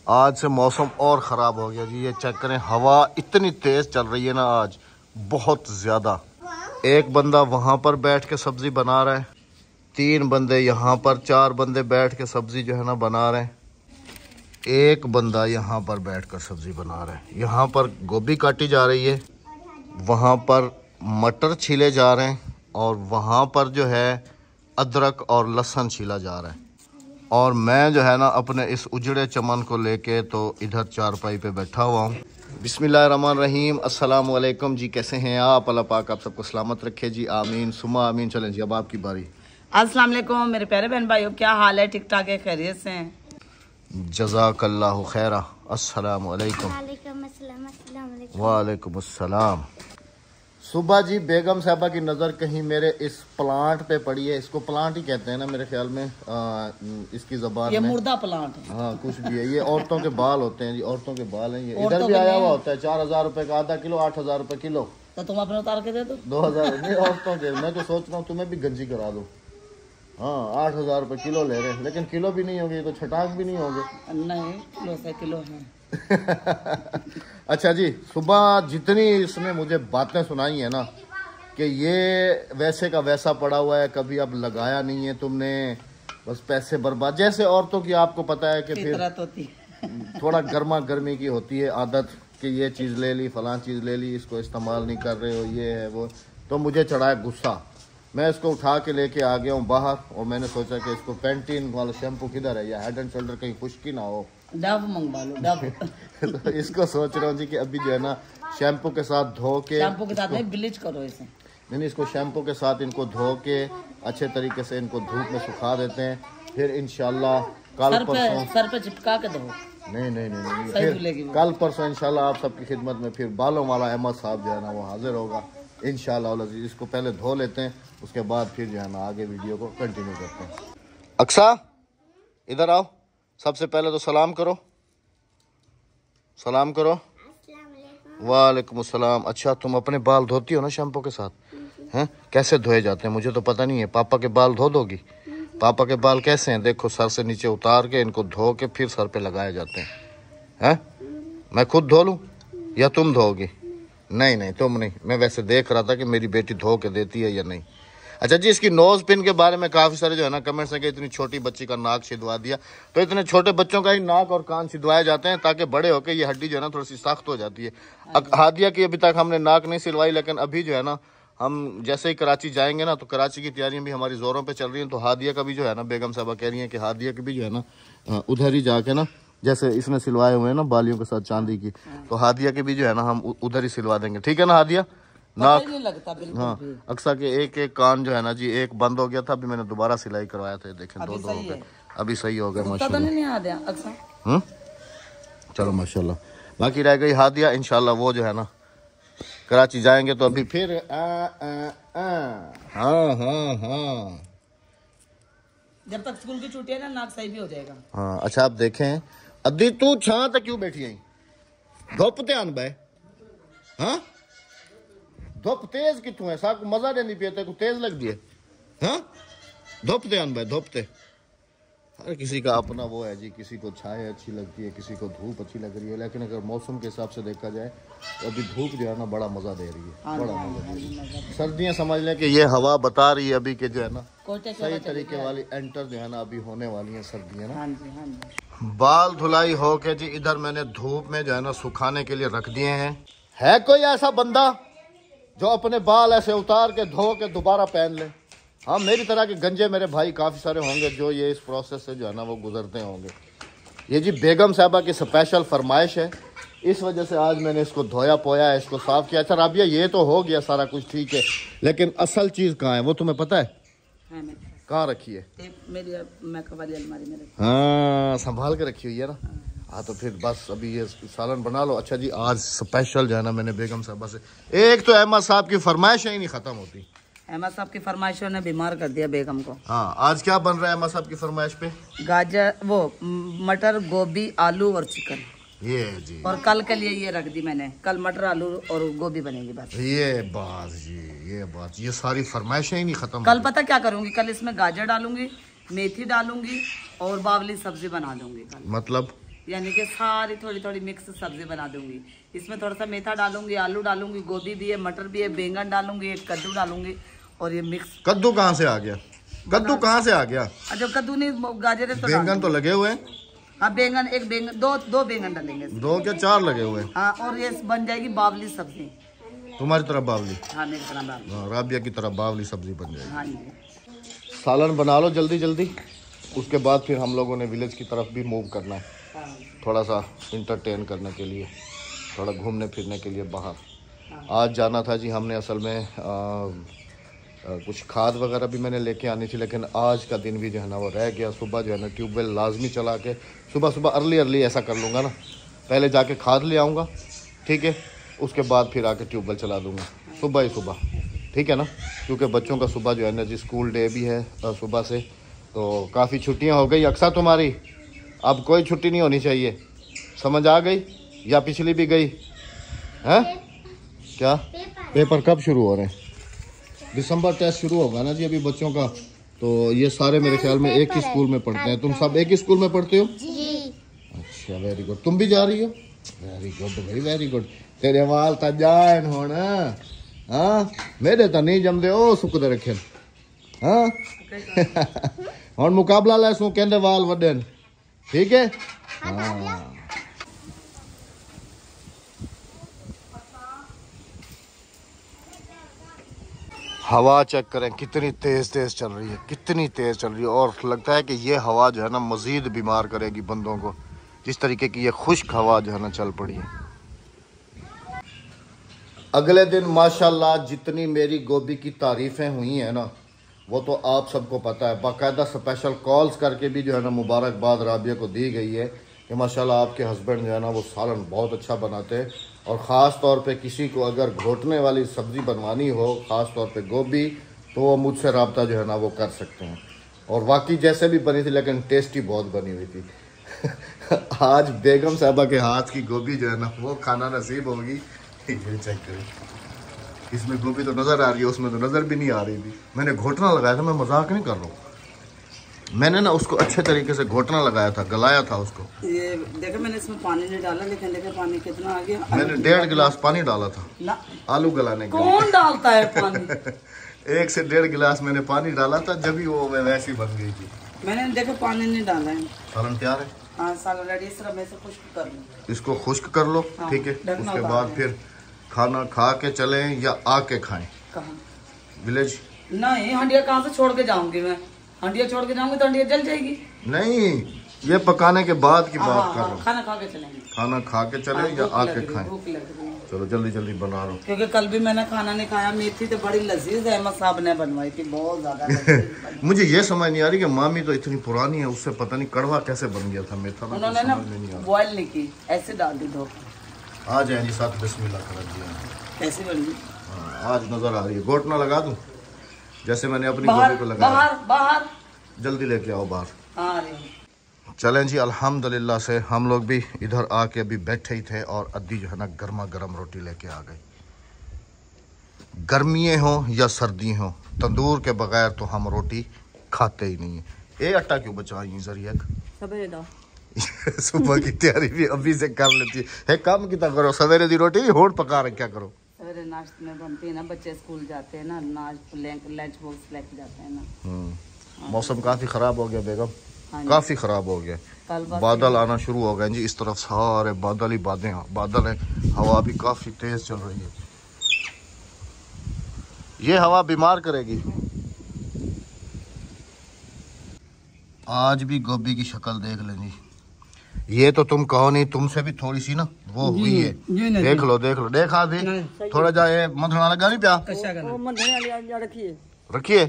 आज से मौसम और ख़राब हो गया जी। ये चेक करें, हवा इतनी तेज़ चल रही है ना आज, बहुत ज़्यादा। एक बंदा वहाँ पर बैठ के सब्ज़ी बना रहा है, 3 बंदे यहाँ पर, 4 बंदे बैठ के सब्ज़ी जो है ना बना रहे हैं। एक बंदा यहाँ पर बैठकर सब्ज़ी बना रहा है। यहाँ पर गोभी काटी जा रही है, वहाँ पर मटर छीले जा रहे हैं, और वहाँ पर जो है अदरक और लहसुन छीला जा रहा है। और मैं जो है ना अपने इस उजड़े चमन को लेके तो इधर चारपाई पे बैठा हुआ हूँ। बिस्मिल्लाहिर्रहमानिर्रहीम, अस्सलाम वालेकुम जी। कैसे हैं आप? अल्लाह पाक आप सबको सलामत रखे जी, आमीन सुमा आमीन। चलें जी, अब आपकी बारी। अस्सलाम वालेकुम मेरे प्यारे बहन भाइयों, क्या हाल है? ठीक ठाक है, खैरियत से हैं? जज़ाकल्लाहु खैरा। अस्सलाम वालेकुम। वालेकुम अस्सलाम। सुबह जी बेगम साहबा की नज़र कहीं मेरे इस प्लांट पे पड़ी है। इसको प्लांट ही कहते हैं ना मेरे ख्याल में, इसकी ज़बान ये में मुर्दा प्लांट है। हाँ कुछ भी है। ये औरतों के बाल होते हैं जी, औरतों के बाल हैं ये। इधर भी आया हुआ होता है 4000 रुपए का आधा किलो, 8000 रुपए किलो। तो तुम अपने उतार के दे दो। 2000 नहीं, औरतों के। मैं तो सोच रहा हूँ तुम्हें भी गंजी करा दूँ। हाँ 8000 रुपए किलो ले रहे हैं, लेकिन किलो भी नहीं होगी तो छटाक भी नहीं होंगे। नहीं, किलो से किलो है। अच्छा जी, सुबह जितनी इसने मुझे बातें सुनाई है ना कि ये वैसे का वैसा पड़ा हुआ है, कभी अब लगाया नहीं है तुमने, बस पैसे बर्बाद। जैसे औरतों की आपको पता है कि फिर होती है। थोड़ा गर्मा गर्मी की होती है आदत कि ये चीज़ ले ली, फलां चीज़ ले ली, इसको इस्तेमाल नहीं कर रहे हो, ये है वो। तो मुझे चढ़ा है गुस्सा। मैं इसको उठा के लेके आ गया हूँ बाहर, और मैंने सोचा कि इसको पेंटीन वाला शैम्पू किधर है, या हेड एंड शोल्डर कहीं खुश्की ना हो, डब मंगवा लो, डब। तो इसको सोच रहा हूँ जी कि अभी जो है ना शैम्पू के साथ धो के, शैम्पू के साथ में ब्लीच करो इसे। नहीं, इसको शैम्पू के साथ इनको धो के अच्छे तरीके से इनको धूप में सुखा देते हैं। फिर इंशाल्लाह कल परसों सर पे चिपका के दो। नहीं, फिर कल परसों इंशाल्लाह आप सबकी खिदमत में फिर बालों वाला अहमद साहब जो है ना वो हाजिर होगा इंशाल्लाह। इसको पहले धो लेते हैं, उसके बाद फिर जो है ना आगे वीडियो को कंटिन्यू करते हैं। अक्सा इधर आओ, सबसे पहले तो सलाम करो, सलाम करो। वालेकुम अस्सलाम। अच्छा तुम अपने बाल धोती हो ना शैम्पू के साथ? हैं कैसे धोए जाते हैं मुझे तो पता नहीं है। पापा के बाल धो दोगी? पापा के बाल कैसे हैं? देखो, सर से नीचे उतार के इनको धो के फिर सर पे लगाए जाते हैं। हैं मैं खुद धो लूँ या तुम धोगी? नहीं तुम नहीं, मैं वैसे देख रहा था कि मेरी बेटी धो के देती है या नहीं। अच्छा जी, इसकी नोज पिन के बारे में काफ़ी सारे जो है ना कमेंट्स हैं कि इतनी छोटी बच्ची का नाक छिदवा दिया। तो इतने छोटे बच्चों का ही नाक और कान छिदवाए जाते हैं ताकि बड़े होकर ये हड्डी जो है ना थोड़ी सी सख्त हो जाती है। हादिया की अभी तक हमने नाक नहीं सिलवाई, लेकिन अभी जो है ना हम जैसे ही कराची जाएंगे ना तो कराची की तैयारियां भी हमारी ज़ोरों पे चल रही हैं। तो हादिया का भी जो है ना, बेगम साहबा कह रही हैं कि हादिया की भी जो है ना उधर ही जाके ना, जैसे इसने सिलवाए हुए हैं ना बालियों के साथ चांदी की, तो हादिया के भी जो है ना हम उधर ही सिलवा देंगे। ठीक है ना हादिया? नाक नहीं लगता बिल्कुल। हाँ, अक्सा के एक कान जो है ना जी, एक बंद हो गया था, अभी मैंने दोबारा सिलाई करवाया था। देखें दो हो गए, अभी सही हो गया माशाल्लाह। चलो माशाल्लाह। बाकी रह गई हादिया, इंशाल्लाह वो जो है ना कराची जाएंगे तो अभी फिर हाँ जब तक स्कूल की छुट्टी है ना नाक सही भी हो जाएगा। हाँ अच्छा, आप देखें अद्दी तू छां तक क्यों बैठी आई? धुप ध्यान बे, हाँ धुप तेज कितों है? साक मजा देनी पिए को तेज लग दी है। हाँ धुप ध्यान बे, धुप ते हर किसी का अपना वो है जी, किसी को छाए अच्छी लगती है, किसी को धूप अच्छी लग रही है। लेकिन अगर मौसम के हिसाब से देखा जाए तो अभी धूप जो है ना बड़ा मज़ा दे रही है, बड़ा मज़ा दे रही है। सर्दियाँ समझ लें कि ये हवा बता रही है अभी के जो है ना सही तरीके वाली एंटर जो है ना अभी होने वाली है सर्दियाँ ना। बाल धुलाई हो के जी इधर मैंने धूप में जो है ना सुखाने के लिए रख दिए हैं। है कोई ऐसा बंदा जो अपने बाल ऐसे उतार के धो के दोबारा पहन ले? हाँ मेरी तरह के गंजे मेरे भाई काफ़ी सारे होंगे जो ये इस प्रोसेस से जो है ना वो गुजरते होंगे। ये जी बेगम साहबा की स्पेशल फरमाइश है, इस वजह से आज मैंने इसको धोया पोया है, इसको साफ़ किया। अच्छा राबिया, ये तो हो गया सारा कुछ ठीक है, लेकिन असल चीज़ कहाँ है वो तुम्हें पता है? कहाँ रखी है? मेरी मेकअप वाली अलमारी में। हाँ संभाल के रखी हुई है ना। हाँ तो फिर बस अभी ये सालन बना लो। अच्छा जी, आज स्पेशल जो है ना मैंने बेगम साहबा से, एक तो अहमद साहब की फरमाइश ही नहीं ख़त्म होती। अहमद साहब की फरमाइशों ने बीमार कर दिया बेगम को। हाँ आज क्या बन रहा है अहमद साहब की फरमाइश पे? गाजर, वो मटर, गोभी, आलू और चिकन। ये जी, और कल के लिए ये रख दी मैंने, कल मटर, आलू और गोभी बनेगी बस। ये बात जी, ये बात, ये सारी फरमाइशें ही नहीं खत्म। कल पता क्या करूंगी? कल इसमें गाजर डालूंगी, मेथी डालूंगी और बावली सब्जी बना दूंगी कल। मतलब यानी कि सारी थोड़ी थोड़ी मिक्स सब्जी बना दूंगी। इसमें थोड़ा सा मेथा डालूंगी, आलू डालूंगी, गोभी भी है, मटर भी है, बैंगन डालूंगी, एक कद्दू डालूंगी और ये मिक्स। कद्दू कहाँ से आ गया? कद्दू कहाँ से आ गया? जब कद्दू नहीं गाजर है तो बैंगन तो लगे हुए हैं। हाँ बैंगन, एक बैंगन, दो बैंगन डालेंगे। 2 क्या 4 लगे हुए हैं। हाँ और ये बन जाएगी बावली सब्जी। तुम्हारी तरफ बावली? हाँ मेरी तरह बावली। राबिया की तरफ बावली सब्जी बन जाएगी। हाँ जी। सालन बना लो जल्दी जल्दी, उसके बाद फिर हम लोगों ने विलेज की तरफ भी मूव करना है, थोड़ा सा इंटरटेन करने के लिए, थोड़ा घूमने फिरने के लिए बाहर। आज जाना था जी हमने, असल में कुछ खाद वगैरह भी मैंने लेके आनी थी, लेकिन आज का दिन भी जो है ना वो रह गया। सुबह जो है ना ट्यूबवेल लाजमी चला के, सुबह अर्ली ऐसा कर लूँगा ना, पहले जाके खाद ले आऊँगा, ठीक है, उसके बाद फिर आके ट्यूबवेल चला दूँगा सुबह ही सुबह, ठीक है ना, क्योंकि बच्चों का सुबह जो है ना जी स्कूल डे भी है सुबह से, तो काफ़ी छुट्टियां हो गई। अक्सर तुम्हारी अब कोई छुट्टी नहीं होनी चाहिए, समझ आ गई? या पिछली भी गई है? क्या पेपर कब शुरू हो रहे हैं? दिसंबर टेस्ट शुरू होगा ना जी अभी बच्चों का। तो ये सारे मेरे ख्याल में एक ही स्कूल में पढ़ते हैं। तुम सब एक ही स्कूल में पढ़ते हो जी? अच्छा वेरी गुड। तुम भी जा रही हो? वेरी गुड भाई वेरी गुड। तेरे वाल तो जान होना, हाँ मेरे तो नहीं जमदे ओ सुकदे रखे, हाँ और मुकाबला लै सू कहंदे वाल वडन, ठीक है? हाँ हवा चेक करें कितनी तेज चल रही है, कितनी तेज चल रही है। और लगता है कि ये हवा जो है ना मजीद बीमार करेगी बंदों को, जिस तरीके की ये खुश्क हवा जो है ना चल पड़ी है। अगले दिन माशाल्लाह जितनी मेरी गोभी की तारीफ़ें हुई हैं ना, वो तो आप सबको पता है। बाकायदा स्पेशल कॉल्स करके भी जो है ना मुबारकबाद राबिया को दी गई है कि माशाल्लाह आपके हस्बैंड जो है ना वो सालन बहुत अच्छा बनाते हैं, और ख़ास तौर पे किसी को अगर घोटने वाली सब्ज़ी बनवानी हो, ख़ास तौर पे गोभी, तो वो मुझसे रब्ता जो है ना वो कर सकते हैं। और वाकई जैसे भी बनी थी, लेकिन टेस्टी बहुत बनी हुई थी। आज बेगम साहबा के हाथ की गोभी जो है ना वो खाना नसीब होगी। ये चेक करें, इसमें गोभी तो नज़र आ रही है, उसमें तो नज़र भी नहीं आ रही थी। मैंने घोटना लगाया था, मैं मजाक नहीं कर रहा हूँ, मैंने ना उसको अच्छे तरीके से घोटना लगाया था, गलाया था उसको। ये देखो मैंने इसमें पानी नहीं डाला, लेकिन देखो पानी कितना आ गया। मैंने 1.5 गिलास पानी डाला था ना, आलू गलाने के लिए। कौन डालता है पानी? 1 से 1.5 गिलास मैंने पानी डाला था, जब भी वो वैसी बन गई थी। मैंने देखो पानी नहीं डाला है। सालन तैयार है? हाँ सालन रेडी। इस तरह मैं से खुश्क कर लो, इसको खुश्क कर लो, ठीक है। उसके बाद फिर खाना खा के चलें या आके खाएं? कहाँ? विलेज? नहीं, हंडिया कहाँ से छोड़ के जाऊंगी मैं? हंडिया छोड़ के जाऊंगी तो हंडिया जल जाएगी। नहीं, ये पकाने के बाद की बात कर रहा हूँ। खाना खा के चलेंगे। खाना खा के चले या आके खाएं? चलो जल्दी जल्दी बना लो, क्योंकि कल भी मैंने खाना नहीं खाया। मेथी तो बड़ी लजीज अहमद साहब ने बनवाई थी, बहुत ज्यादा। मुझे ये समझ नहीं आ रही कि मामी तो इतनी पुरानी है, उससे पता नहीं कड़वा कैसे बन गया था मेथा। उन्होंने ना बॉयल नहीं की, ऐसे डाल दी धो। आ जाए जी साथ बिस्मिल्लाह कर दिया। कैसी बनी? आज नजर आ रही है। घोटना लगा दूं जैसे मैंने अपनी गोभी को लगाया? बाहर जल्दी लेके आओ बाहर। चलें जी, अल्हम्दुलिल्लाह से हम लोग भी इधर आके अभी बैठे ही थे और अद्दी जो है ना गर्मा गर्म रोटी लेके आ गई। गर्मियाँ हो या सर्दी हो, तंदूर के बगैर तो हम रोटी खाते ही नहीं है। ये आटा क्यों बचाई जरिए? सुबह की तैयारी भी अभी से कर लेती है। काम कितना करो, सवेरे दी रोटी होड़ पका रहे क्या करो? सवेरे नाश्ते में बनती है ना, बच्चे स्कूल जाते हैं ना, लंच बॉक्स लेके जाते हैं ना। मौसम काफी खराब हो गया बेगम, काफी खराब हो गया। बादल आना शुरू हो गए जी, इस तरफ सारे बादल ही बादल हैं। हवा भी काफी तेज चल रही है। ये हवा बीमार करेगी। आज भी गोभी की शक्ल देख लेनी। ये तो तुम कहो नहीं, तुमसे भी थोड़ी सी ना वो हुई है। देख लो देखा भी थोड़ा जाए मधुरा लगा नहीं प्या रखिए।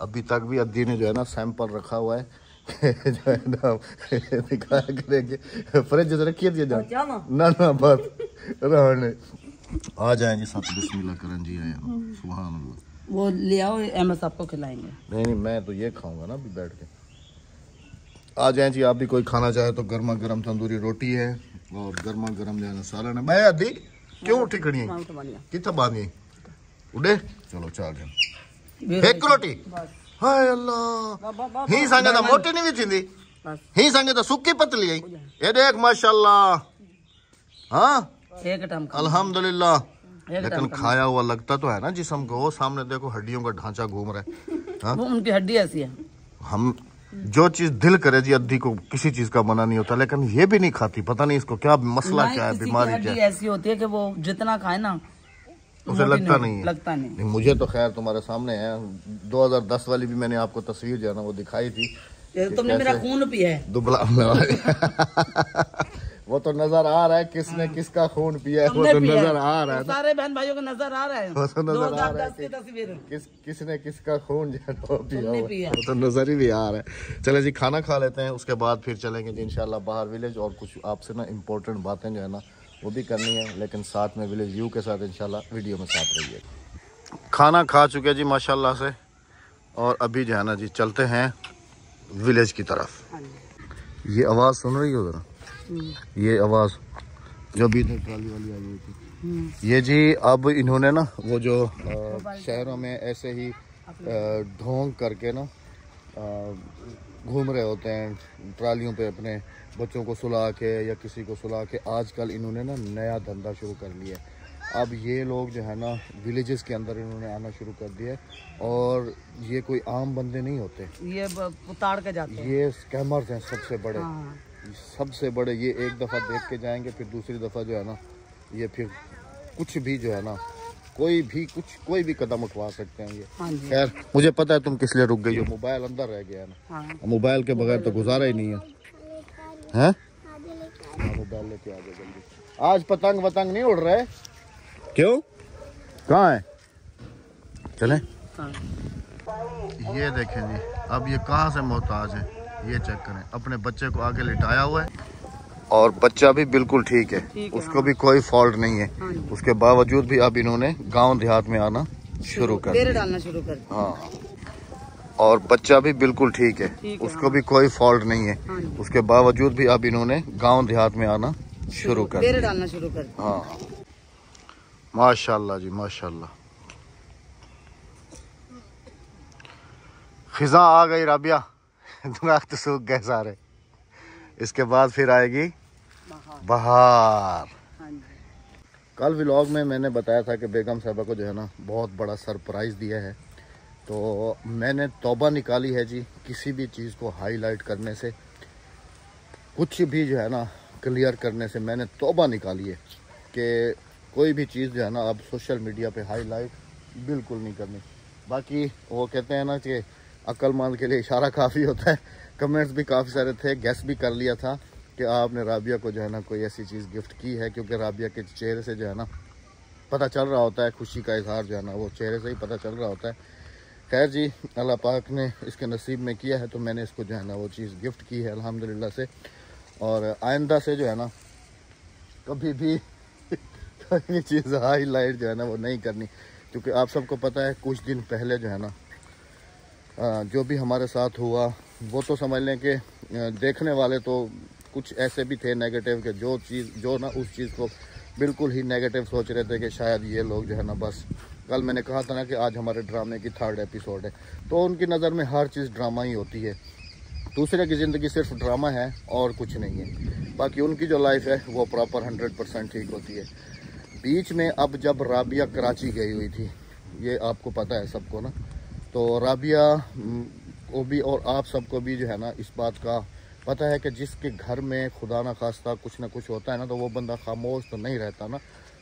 अभी तक भी अद्दी ने जो है ना सैंपल रखा हुआ है जो है ना दिखाया करेंगे। फ्रिज से रखिए दिया ना बस रहने। आ जाए जी साथ बिस्मिल्लाह करें जी। सुभान अल्लाह। वो ले आओ, अहमद साहब को खिलाएंगे। नहीं मैं तो ये खाऊंगा ना अभी बैठ के। आ जाए जी, आप भी कोई खाना चाहे तो गर्मा गर्म तंदूरी रोटी है और गर्मा गर्म जो है ना सालन है। मैं अद्दी क्यों उठी खड़ी है? कितना बांधी उड़े? चलो 4 जन एक रोटी। हाय अल्लाह, ही सांगा था मोटी नहीं भी थी। बस ही संगे तो सुक्की पतली है। ये देख माशाल्लाह, हाँ एक टाइम अल्हम्दुलिल्लाह। लेकिन खाया हुआ लगता तो है ना जिस्म को। वो सामने देखो हड्डियों का ढांचा घूम रहा है। हाँ? वो उनकी हड्डी ऐसी है। हम जो चीज दिल करे जी, अद्धी को किसी चीज का मना नहीं होता, लेकिन ये भी नहीं खाती। पता नहीं इसको क्या मसला, क्या है, बीमारी क्या है। ऐसी होती है कि वो जितना खाए ना उसे लगता नहीं है। लगता नहीं। मुझे तो खैर तुम्हारे सामने है, 2010 वाली भी मैंने आपको तस्वीर जो है ना वो दिखाई थी। तुमने मेरा खून पिया है। दुबला वो तो नजर आ रहा है किसने किसका खून पिया है, वो तो नजर आ रहा है। सारे बहन भाइयों को नजर आ रहा है। वो तो नजर आ रहा है किसने किसका खून जो है वो पिया, वो तो नजर ही भी आ रहा है। चले जी खाना खा लेते हैं, उसके बाद फिर चलेंगे जी इंशाल्लाह बाहर विलेज। और कुछ आपसे ना इम्पोर्टेंट बातें जो है ना वो भी करनी है, लेकिन साथ में विलेज व्यू के साथ इंशाल्लाह वीडियो में साथ रहिए। खाना खा चुके जी माशाल्लाह से, और अभी जो है ना जी चलते हैं विलेज की तरफ। ये आवाज़ सुन रही हो जरा, ये आवाज़ जो अभी इधर ट्राली वाली आई हुई थी, ये जी अब इन्होंने ना वो जो शहरों में ऐसे ही ढोंग करके ना घूम रहे होते हैं ट्रालियों पे अपने बच्चों को सुला के या किसी को सुला के, आजकल इन्होंने ना नया धंधा शुरू कर लिया है। अब ये लोग जो है ना विलेजेस के अंदर इन्होंने आना शुरू कर दिया है, और ये कोई आम बंदे नहीं होते, ये उतार के जाते हैं। ये स्कैमर्स हैं सबसे बड़े। हाँ। सबसे बड़े ये एक दफ़ा देख के जाएंगे, फिर दूसरी दफ़ा जो है ना ये फिर कुछ भी जो है ना कोई भी कदम उठवा सकते हैं ये। हाँ। खैर मुझे पता है तुम किस लिए रुक गई हो, मोबाइल अंदर रह गया है ना। हाँ। मोबाइल के बगैर तो गुजारा ही नहीं है, हैं? मोबाइल लेके आ जाओ जल्दी। आज पतंग वतंग नहीं उड़ रहे, क्यों? कहाँ है? चलें? हाँ। ये देखें जी, अब ये कहाँ से मोहताज है, ये चेक करें। अपने बच्चे को आगे लिटाया हुआ है और बच्चा भी बिल्कुल ठीक है, उसको हाँ। भी कोई फॉल्ट नहीं है। हाँ। उसके बावजूद भी अब इन्होंने गांव देहात में आना शुरू कर दिया, डालना शुरू कर। हाँ, और बच्चा भी बिल्कुल ठीक है, उसको भी कोई फॉल्ट नहीं है। हाँ। उसके बावजूद भी अब इन्होंने गांव देहात में आना शुरू कर दिया, डालना शुरू कर। हाँ माशाल्लाह जी माशाल्लाह। खिजा आ गई राबिया, दरख्त सूख गए सारे। इसके बाद फिर आएगी बहार। कल व्लॉग में मैंने बताया था कि बेगम साहबा को जो है ना बहुत बड़ा सरप्राइज़ दिया है, तो मैंने तौबा निकाली है जी किसी भी चीज़ को हाईलाइट करने से, कुछ भी जो है ना क्लियर करने से मैंने तौबा निकाली है कि कोई भी चीज़ जो है ना अब सोशल मीडिया पे हाईलाइट बिल्कुल नहीं करनी। बाकी वो कहते हैं ना कि अक्लमंद के लिए इशारा काफ़ी होता है। कमेंट्स भी काफ़ी सारे थे, गेस भी कर लिया था कि आपने राबिया को जो है ना कोई ऐसी चीज़ गिफ्ट की है, क्योंकि राबिया के चेहरे से जो है ना पता चल रहा होता है, खुशी का इजहार जो है ना वो चेहरे से ही पता चल रहा होता है। खैर जी अल्लाह पाक ने इसके नसीब में किया है, तो मैंने इसको जो है ना वो चीज़ गिफ्ट की है अल्हम्दुलिल्लाह से। और आइंदा से जो है ना कभी भी कोई चीज़ हाईलाइट जो है ना वो नहीं करनी, क्योंकि आप सबको पता है कुछ दिन पहले जो है ना जो भी हमारे साथ हुआ वो तो समझ लें कि देखने वाले तो कुछ ऐसे भी थे नेगेटिव के जो ना उस चीज़ को बिल्कुल ही नेगेटिव सोच रहे थे कि शायद ये लोग जो है ना बस, कल मैंने कहा था ना कि आज हमारे ड्रामे की 3rd एपिसोड है, तो उनकी नज़र में हर चीज़ ड्रामा ही होती है, दूसरे की ज़िंदगी सिर्फ ड्रामा है और कुछ नहीं है। बाकी उनकी जो लाइफ है वो प्रॉपर 100% ठीक होती है। बीच में अब जब राबिया कराची गई हुई थी, ये आपको पता है सबको ना, तो राबिया को भी और आप सबको भी जो है ना इस बात का पता है कि जिसके घर में खुदा ना खास्ता कुछ ना कुछ होता है ना, तो वो बंदा खामोश तो नहीं रहता ना,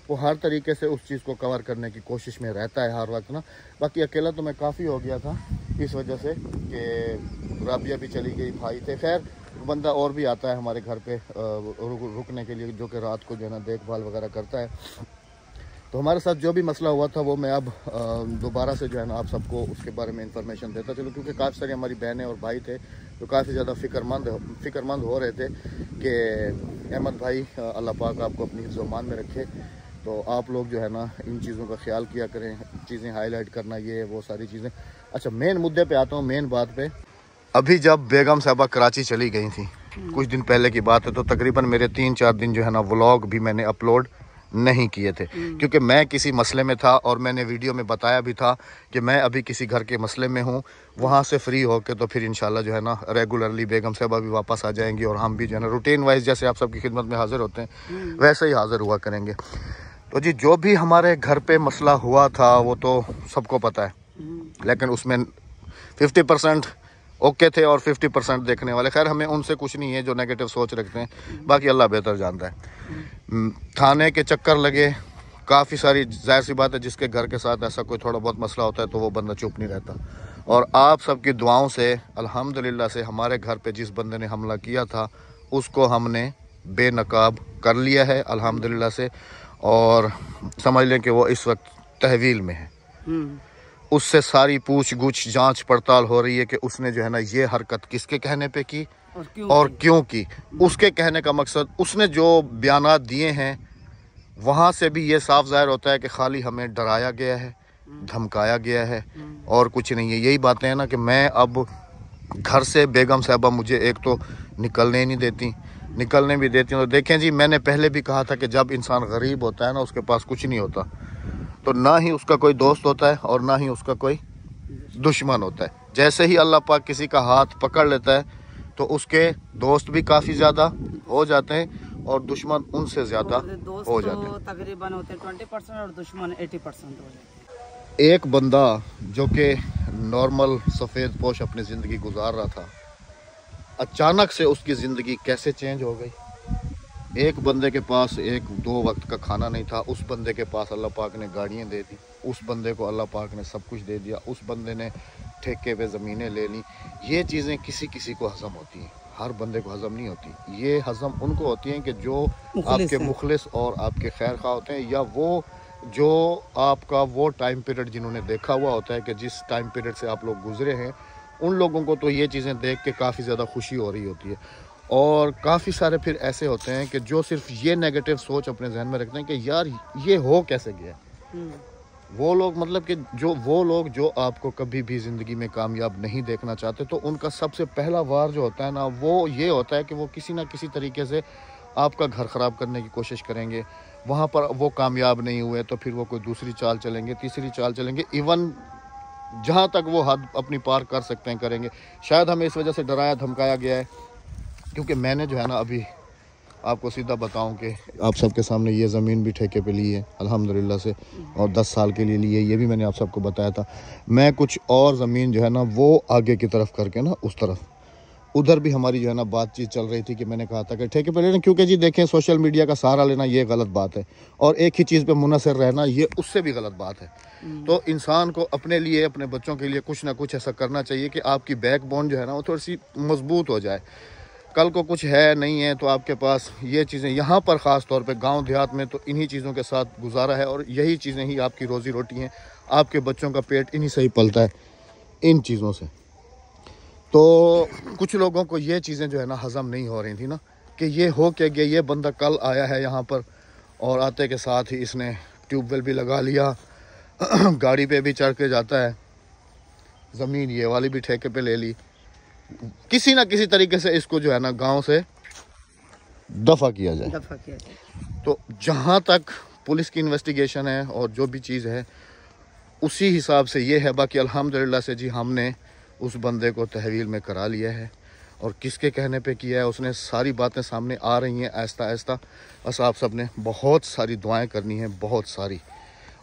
वो हर तरीके से उस चीज़ को कवर करने की कोशिश में रहता है हर वक्त ना। बाकी अकेला तो मैं काफ़ी हो गया था इस वजह से कि राबिया भी चली गई, भाई थे। खैर बंदा और भी आता है हमारे घर पे रुकने के लिए, जो कि रात को जो है ना देखभाल वगैरह करता है। तो हमारे साथ जो भी मसला हुआ था वो मैं अब दोबारा से जो है ना आप सबको उसके बारे में इंफॉर्मेशन देता चलो, क्योंकि काफ़ी सारी हमारी बहनें और भाई थे जो काफ़ी ज़्यादा फ़िक्रमंद हो रहे थे कि अहमद भाई अल्लाह पाक आपको अपनी हिफ्ज़-ओ-मान में रखे, तो आप लोग जो है ना इन चीज़ों का ख्याल किया करें, चीज़ें हाईलाइट करना ये वो सारी चीज़ें। अच्छा मेन मुद्दे पे आता हूँ, मेन बात पे। अभी जब बेगम साहबा कराची चली गई थी कुछ दिन पहले की बात है, तो तकरीबन मेरे 3-4 दिन जो है ना व्लॉग भी मैंने अपलोड नहीं किए थे, क्योंकि मैं किसी मसले में था और मैंने वीडियो में बताया भी था कि मैं अभी किसी घर के मसले में हूँ। वहाँ से फ्री होकर तो फिर इंशाल्लाह जो है ना रेगुलरली बेगम साहबा भी वापस आ जाएंगी और हम भी जो है ना रूटीन वाइज जैसे आप सबकी खिदमत में हाजिर होते हैं वैसे ही हाजिर हुआ करेंगे। तो जी जो भी हमारे घर पे मसला हुआ था वो तो सबको पता है, लेकिन उसमें 50% ओके थे और 50% देखने वाले। खैर हमें उनसे कुछ नहीं है जो नेगेटिव सोच रखते हैं, बाकी अल्लाह बेहतर जानता है। थाने के चक्कर लगे काफ़ी सारी, जाहिर सी बात है जिसके घर के साथ ऐसा कोई थोड़ा बहुत मसला होता है तो वो बंदा चुप नहीं रहता। और आप सबकी दुआओं से अल्हम्दुलिल्लाह से हमारे घर पे जिस बंदे ने हमला किया था उसको हमने बेनकाब कर लिया है अल्हम्दुलिल्लाह से, और समझ लें कि वो इस वक्त तहवील में है। उससे सारी पूछ गुछ जांच पड़ताल हो रही है कि उसने जो है ना ये हरकत किसके कहने पे की और क्यों की। उसके कहने का मकसद, उसने जो बयानात दिए हैं वहाँ से भी ये साफ जाहिर होता है कि खाली हमें डराया गया है, धमकाया गया है और कुछ नहीं है। यही बातें हैं ना कि मैं अब घर से बेगम साहबा मुझे एक तो निकलने ही नहीं देती, निकलने भी देती हूँ तो देखें जी, मैंने पहले भी कहा था कि जब इंसान गरीब होता है ना उसके पास कुछ नहीं होता, तो ना ही उसका कोई दोस्त होता है और ना ही उसका कोई दुश्मन होता है। जैसे ही अल्लाह पाक किसी का हाथ पकड़ लेता है तो उसके दोस्त भी काफ़ी ज़्यादा हो जाते हैं और दुश्मन उनसे ज़्यादा हो जाते हैं। तकरीबन होते हैं 20% और दुश्मन 80% हो जाते हैं। एक बंदा जो कि नॉर्मल सफ़ेद पोश अपनी ज़िंदगी गुजार रहा था, अचानक से उसकी ज़िंदगी कैसे चेंज हो गई। एक बंदे के पास 1-2 वक्त का खाना नहीं था, उस बंदे के पास अल्लाह पाक ने गाड़ियाँ दे दी, उस बंदे को अल्लाह पाक ने सब कुछ दे दिया, उस बंदे ने ठेके पे ज़मीनें ले ली। ये चीज़ें किसी किसी को हज़म होती हैं, हर बंदे को हज़म नहीं होती। ये हज़म उनको होती हैं कि जो आपके मुखलिस और आपके खैर खा होते हैं, या वो जो आपका वो टाइम पीरियड जिन्होंने देखा हुआ होता है कि जिस टाइम पीरियड से आप लोग गुजरे हैं, उन लोगों को तो ये चीज़ें देख के काफ़ी ज़्यादा खुशी हो रही होती है। और काफ़ी सारे फिर ऐसे होते हैं कि जो सिर्फ ये नेगेटिव सोच अपने जहन में रखते हैं कि यार ये हो कैसे गया। वो लोग मतलब कि वो लोग जो आपको कभी भी ज़िंदगी में कामयाब नहीं देखना चाहते, तो उनका सबसे पहला वार जो होता है ना वो ये होता है कि वो किसी ना किसी तरीके से आपका घर ख़राब करने की कोशिश करेंगे। वहाँ पर वो कामयाब नहीं हुए तो फिर वो कोई दूसरी चाल चलेंगे, तीसरी चाल चलेंगे, इवन जहाँ तक वो हद अपनी पार कर सकते हैं करेंगे। शायद हमें इस वजह से डराया धमकाया गया है, क्योंकि मैंने जो है ना अभी आपको सीधा बताऊं कि आप सबके सामने ये ज़मीन भी ठेके पे ली है अल्हम्दुलिल्लाह से, और 10 साल के लिए ली है, ये भी मैंने आप सबको बताया था। मैं कुछ और ज़मीन जो है ना वो आगे की तरफ करके ना उस तरफ, उधर भी हमारी जो है ना बातचीत चल रही थी कि मैंने कहा था कि ठेके पे लेना, क्योंकि जी देखें सोशल मीडिया का सहारा लेना ये गलत बात है और एक ही चीज़ पे मुनसर रहना ये उससे भी गलत बात है। तो इंसान को अपने लिए, अपने बच्चों के लिए कुछ ना कुछ ऐसा करना चाहिए कि आपकी बैकबोन जो है ना वो थोड़ी सी मजबूत हो जाए। कल को कुछ है नहीं है तो आपके पास ये चीज़ें, यहाँ पर ख़ास तौर पे गांव देहात में तो इन्हीं चीज़ों के साथ गुजारा है और यही चीज़ें ही आपकी रोज़ी रोटी हैं। आपके बच्चों का पेट इन्हीं से ही पलता है, इन चीज़ों से। तो कुछ लोगों को ये चीज़ें जो है ना हज़म नहीं हो रही थी ना कि ये हो क्या गया। ये बंदा कल आया है यहाँ पर और आते के साथ ही इसने ट्यूबवेल भी लगा लिया, गाड़ी पे भी चढ़ के जाता है, ज़मीन ये वाली भी ठेके पे ले ली। किसी ना किसी तरीके से इसको जो है ना गांव से दफा किया जाए। तो जहां तक पुलिस की इन्वेस्टिगेशन है और जो भी चीज़ है उसी हिसाब से ये है। बाकी अल्हम्दुलिल्लाह से जी हमने उस बंदे को तहवील में करा लिया है और किसके कहने पे किया है उसने सारी बातें सामने आ रही हैं आहिस्ता आहिस्ता। बस आप सब ने बहुत सारी दुआएं करनी है, बहुत सारी।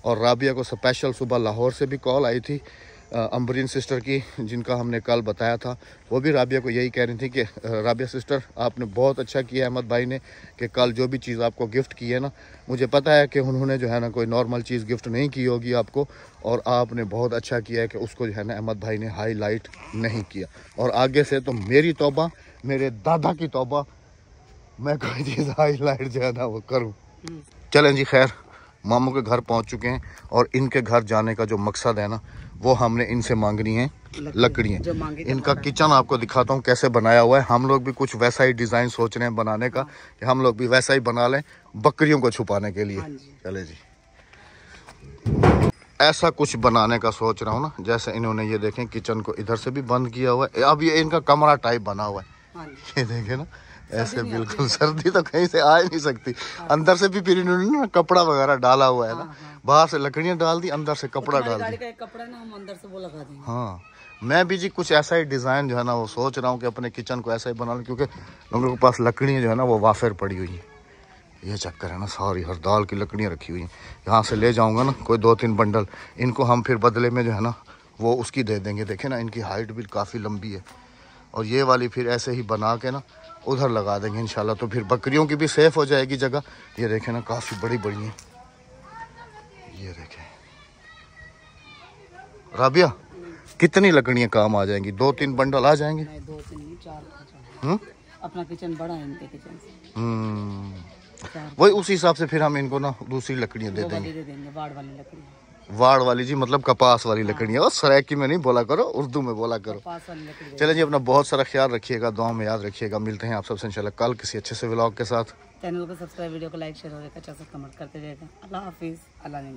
और राबिया को स्पेशल सुबह लाहौर से भी कॉल आई थी अम्बरीन सिस्टर की, जिनका हमने कल बताया था। वो भी राबिया को यही कह रही थी कि राबिया सिस्टर आपने बहुत अच्छा किया अहमद भाई ने कि कल जो भी चीज़ आपको गिफ्ट की है ना, मुझे पता है कि उन्होंने जो है ना कोई नॉर्मल चीज़ गिफ्ट नहीं की होगी आपको, और आपने बहुत अच्छा किया है कि उसको जो है ना अहमद भाई ने हाईलाइट नहीं किया। और आगे से तो मेरी तौबा, मेरे दादा की तौबा, मैं कोई चीज़ हाईलाइट जो है ना वो करूँ। चलें जी, खैर मामू के घर पहुंच चुके हैं और इनके घर जाने का जो मकसद है ना वो हमने इनसे मांगनी है लकड़ियाँ। इनका किचन आपको दिखाता हूँ कैसे बनाया हुआ है। हम लोग भी कुछ वैसा ही डिज़ाइन सोच रहे हैं बनाने का कि हम लोग भी वैसा ही बना लें बकरियों को छुपाने के लिए। चले जी, ऐसा कुछ बनाने का सोच रहा हूँ ना, जैसे इन्होंने ये देखें किचन को इधर से भी बंद किया हुआ है। अब ये इनका कमरा टाइप बना हुआ है, ये देखें ना, ऐसे बिल्कुल सर्दी तो कहीं से आ ही नहीं सकती। अंदर से भी फिर इन्होंने ना कपड़ा वगैरह डाला हुआ है ना, बाहर से लकड़ियां डाल दी, अंदर से कपड़ा डाल गाड़ी दी। का एक कपड़ा ना हम अंदर से वो लगा देंगे। हाँ मैं भी जी कुछ ऐसा ही डिजाइन जो है ना वो सोच रहा हूँ कि अपने किचन को ऐसा ही बना लूँ, क्योंकि हम लोगों के पास लकड़ियाँ जो है ना वो वाफेर पड़ी हुई है। ये चक्कर है ना, सारी हर दाल की लकड़ियाँ रखी हुई हैं। यहाँ से ले जाऊँगा ना कोई 2-3 बंडल, इनको हम फिर बदले में जो है ना वो उसकी दे देंगे। देखें ना इनकी हाइट भी काफ़ी लंबी है, और ये वाली फिर ऐसे ही बना के ना उधर लगा देंगे इंशाल्लाह, तो फिर बकरियों की भी सेफ हो जाएगी जगह। ये देखें ना काफ़ी बड़ी बड़ी हैं, ये देखें। राबिया कितनी लकड़ियाँ काम आ जाएंगी? 2-3 बंडल आ जाएंगे? नहीं 2-3 नहीं 4 अपना किचन बड़ा है इनके किचन से। वही उसी हिसाब से फिर हम इनको ना दूसरी लकड़ियाँ दे देंगे। वाड़ वाली लकड़ी, वाड़ वाली जी, मतलब कपास वाली लकड़ियाँ। और सरायकी में नहीं बोला करो, उर्दू में बोला करो। चलें जी, अपना बहुत सारा ख्याल रखिएगा, दुआ में याद रखिएगा। मिलते हैं आप सबसे इंशाल्लाह कल किसी अच्छे से व्लॉग के साथ। चैनल को सब्सक्राइब, वीडियो को लाइक, शेयर और अच्छा सा कमेंट करते रहेगा। अल्लाह हाफिज़, अल्लाह ने